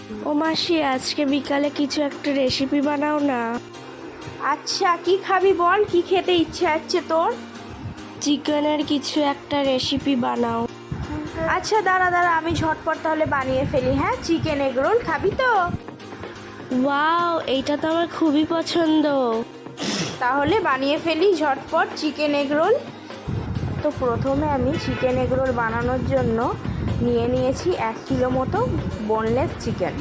ও মাসি, আজকে বিকালে কিছু একটা রেসিপি বানাও না। আচ্ছা, কি খাবি বল, কি খেতে ইচ্ছে আছে তোর? চিকেনের কিছু একটা রেসিপি বানাও। আচ্ছা, দাঁড়া দাঁড়া, আমি ঝটপট তাহলে বানিয়ে ফেলি। হ্যাঁ, চিকেন এগ রোল খাবি তো? ওয়াও, এইটা তো আমার খুবই পছন্দ। তাহলে বানিয়ে ফেলি ঝটপট চিকেন এগ রোল। তো প্রথমে আমি চিকেন এগ রোল বানানোর জন্য নিয়ে নিয়েছি 1 কিলো মতো বোনলেস চিকেন।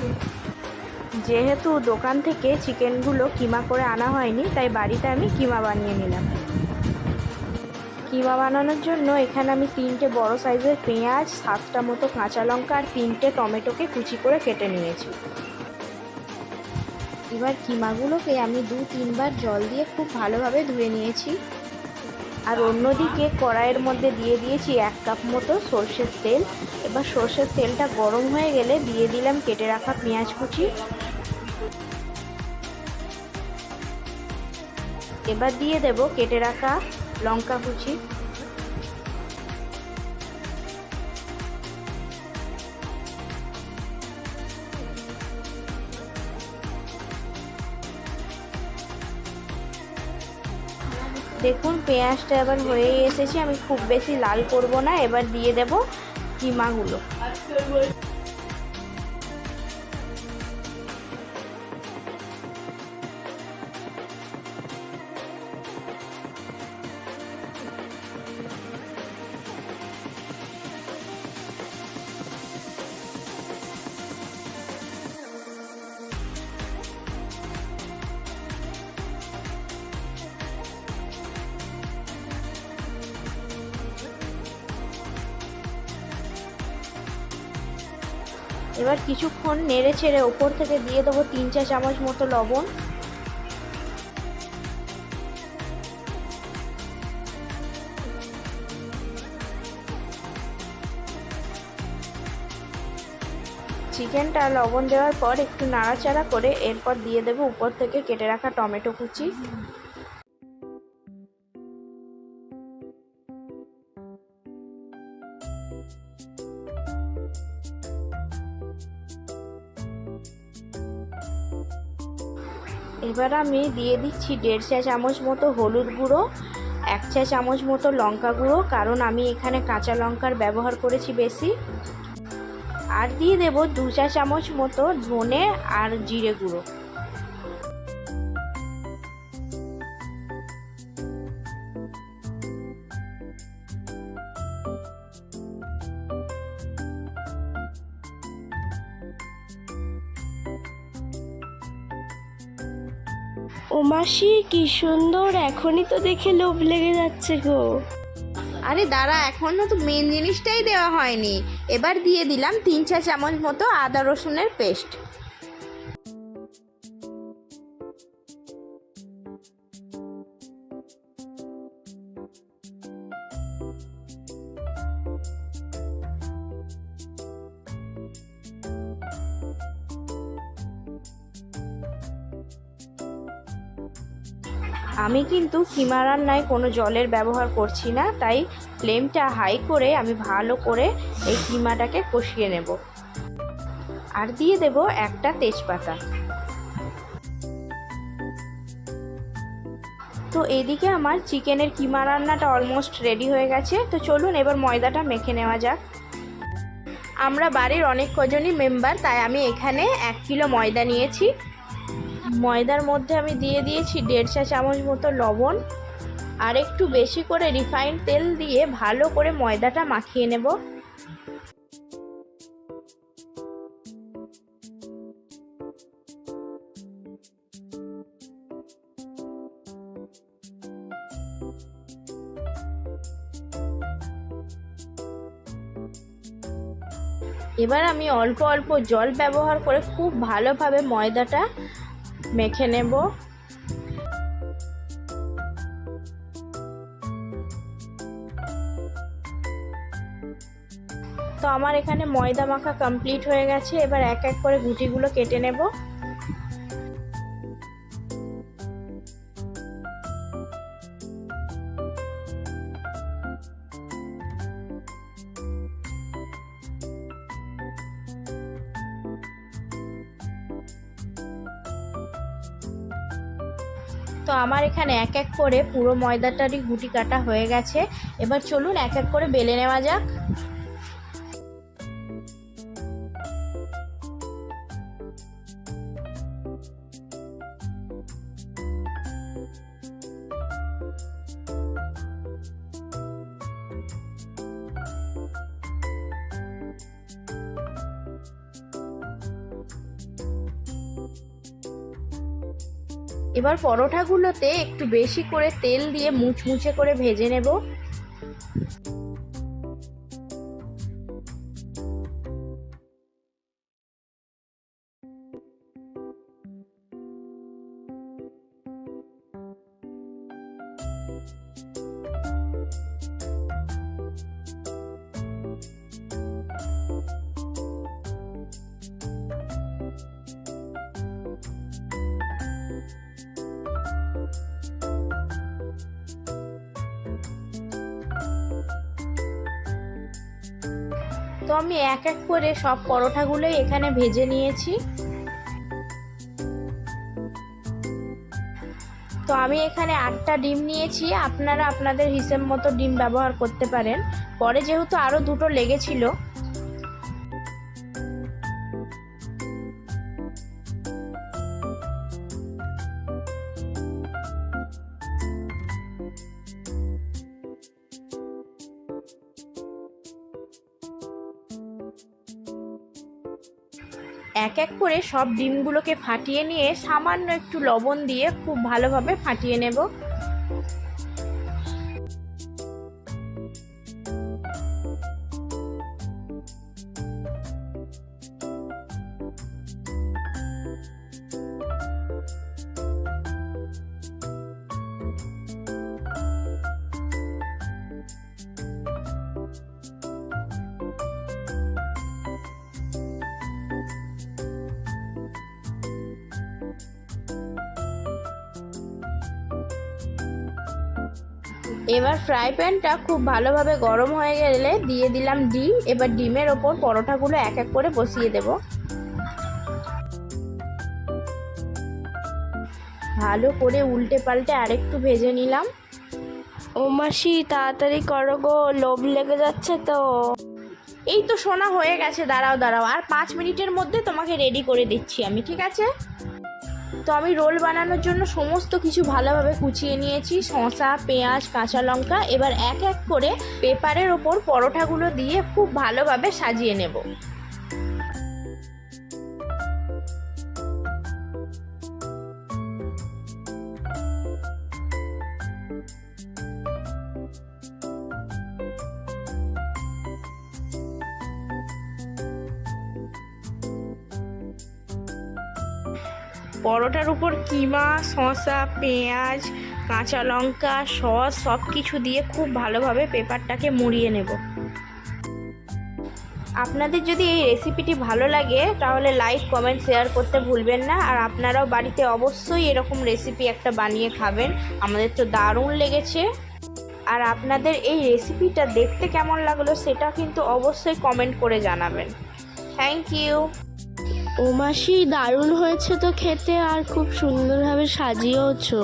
যেহেতু দোকান থেকে চিকেনগুলো কিমা করে আনা হয়নি, তাই বাড়িতে আমি কিমা বানিয়ে নিলাম। কিমা বানানোর জন্য এখানে আমি 3টে বড় সাইজের পেঁয়াজ, 7টা মতো কাঁচা লঙ্কা আর 3টে টমেটোকে কুচি করে কেটে নিয়েছি। এবার কিমাগুলোকে আমি 2-3 বার জল দিয়ে খুব ভালোভাবে ধুয়ে নিয়েছি। আর অন্যদিকে কড়াইয়ের মধ্যে দিয়ে দিয়েছি 1 কাপ মতো সর্ষের তেল। এবার সর্ষের তেলটা গরম হয়ে গেলে দিয়ে দিলাম কেটে রাখা পেঁয়াজ কুচি। এবার দিয়ে দেব কেটে রাখা লঙ্কা কুচি। দেখুন, পেঁয়াজটা এবার হয়ে এসেছে, আমি খুব বেশি লাল করব না। এবার দিয়ে দেব কিমাগুলো। এবার কিছুক্ষণ নেড়ে ছেড়ে ওপর থেকে দিয়ে দেবো 3-4 চামচ মতো লবণ। চিকেনটা লবণ দেওয়ার পর একটু নাড়াচাড়া করে এরপর দিয়ে দেবো উপর থেকে কেটে রাখা টমেটো কুচি। এবার আমি দিয়ে দিচ্ছি 1.5 চা চামচ মতো হলুদ গুঁড়ো, 1 চা চামচ মতো লঙ্কা গুঁড়ো, কারণ আমি এখানে কাঁচা লঙ্কার ব্যবহার করেছি বেশি। আর দিয়ে দেব 2 চা চামচ মতো ধনে আর জিরে গুঁড়ো। ও মাসি, কি সুন্দর! এখনই তো দেখে লোভ লেগে যাচ্ছে গো। আরে দাঁড়া, এখনো তো মেন জিনিসটাই দেওয়া হয়নি। এবার দিয়ে দিলাম 3 চা চামচ মতো আদা রসুনের পেস্ট। আমি কিন্তু কিমা রান্নায় কোনো জলের ব্যবহার করছি না, তাই ফ্লেমটা হাই করে আমি ভালো করে এই কিমাটাকে কষিয়ে নেব। আর দিয়ে দেব একটা তেজপাতা। তো এদিকে আমার চিকেনের কিমা রান্নাটা অলমোস্ট রেডি হয়ে গেছে। তো চলুন এবার ময়দাটা মেখে নেওয়া যাক। আমরা বাড়ির অনেক কজনই মেম্বার, তাই আমি এখানে 1 কিলো ময়দা নিয়েছি। ময়দার মধ্যে আমি দিয়ে দিয়েছি 1.5 চা চামচ মতো লবণ আর একটু বেশি করে রিফাইন্ড তেল দিয়ে ভালো করে ময়দাটা মাখিয়ে নেব। এবার আমি অল্প অল্প জল ব্যবহার করে খুব ভালোভাবে ময়দাটা মেখে নেব। তো আমার এখানে ময়দা মাখা কমপ্লিট হয়ে গেছে। এবার এক এক করে গুটিগুলো কেটে নেব। তো আমার এখানে এক এক করে পুরো ময়দাটারই গুটি কাটা হয়ে গেছে। এবার চলুন এক এক করে বেলে নেওয়া যাক। এবার পরোটাগুলোতে একটু বেশি করে তেল দিয়ে মুচমুচে করে ভেজে নেব। তো আমি এক এক করে সব পরোটাগুলোই এখানে ভেজে নিয়েছি। তো আমি এখানে 8টা ডিম নিয়েছি, আপনারা আপনাদের হিসেব মতো ডিম ব্যবহার করতে পারেন। পরে যেহেতু আরও 2টো লেগেছিল, এক এক করে সব ডিমগুলোকে ফাটিয়ে নিয়ে সামান্য একটু লবণ দিয়ে খুব ভালোভাবে ফাটিয়ে নেব। এবার ফ্রাই প্যানটা খুব ভালোভাবে গরম হয়ে গেলে দিয়ে দিলাম ডিম। এবার ডিমের ওপর পরোটাগুলো এক এক করে বসিয়ে দেব। ভালো করে উল্টে পাল্টে আরেকটু ভেজে নিলাম। ও মাসি তাড়াতাড়ি করো গো, লোভ লেগে যাচ্ছে তো। এই তো সোনা হয়ে গেছে, দাঁড়াও দাঁড়াও, আর 5 মিনিটের মধ্যে তোমাকে রেডি করে দিচ্ছি আমি, ঠিক আছে? তো আমি রোল বানানোর জন্য সমস্ত কিছু ভালোভাবে কুচিয়ে নিয়েছি, শসা, পেঁয়াজ, কাঁচা লঙ্কা। এবার এক এক করে পেপারের ওপর পরোটাগুলো দিয়ে খুব ভালোভাবে সাজিয়ে নেব। পরোটার উপর কিমা, শসা, পেঁয়াজ, কাঁচা লঙ্কা, সস সব কিছু দিয়ে খুব ভালোভাবে পেপারটাকে মুড়িয়ে নেব। আপনাদের যদি এই রেসিপিটি ভালো লাগে তাহলে লাইক, কমেন্ট, শেয়ার করতে ভুলবেন না। আর আপনারাও বাড়িতে অবশ্যই এরকম রেসিপি একটা বানিয়ে খাবেন, আমাদের তো দারুণ লেগেছে। আর আপনাদের এই রেসিপিটা দেখতে কেমন লাগলো সেটা কিন্তু অবশ্যই কমেন্ট করে জানাবেন। Thank you. ও মাসি দারুণ হয়েছে তো খেতে, আর খুব সুন্দরভাবে সাজিয়েওছো।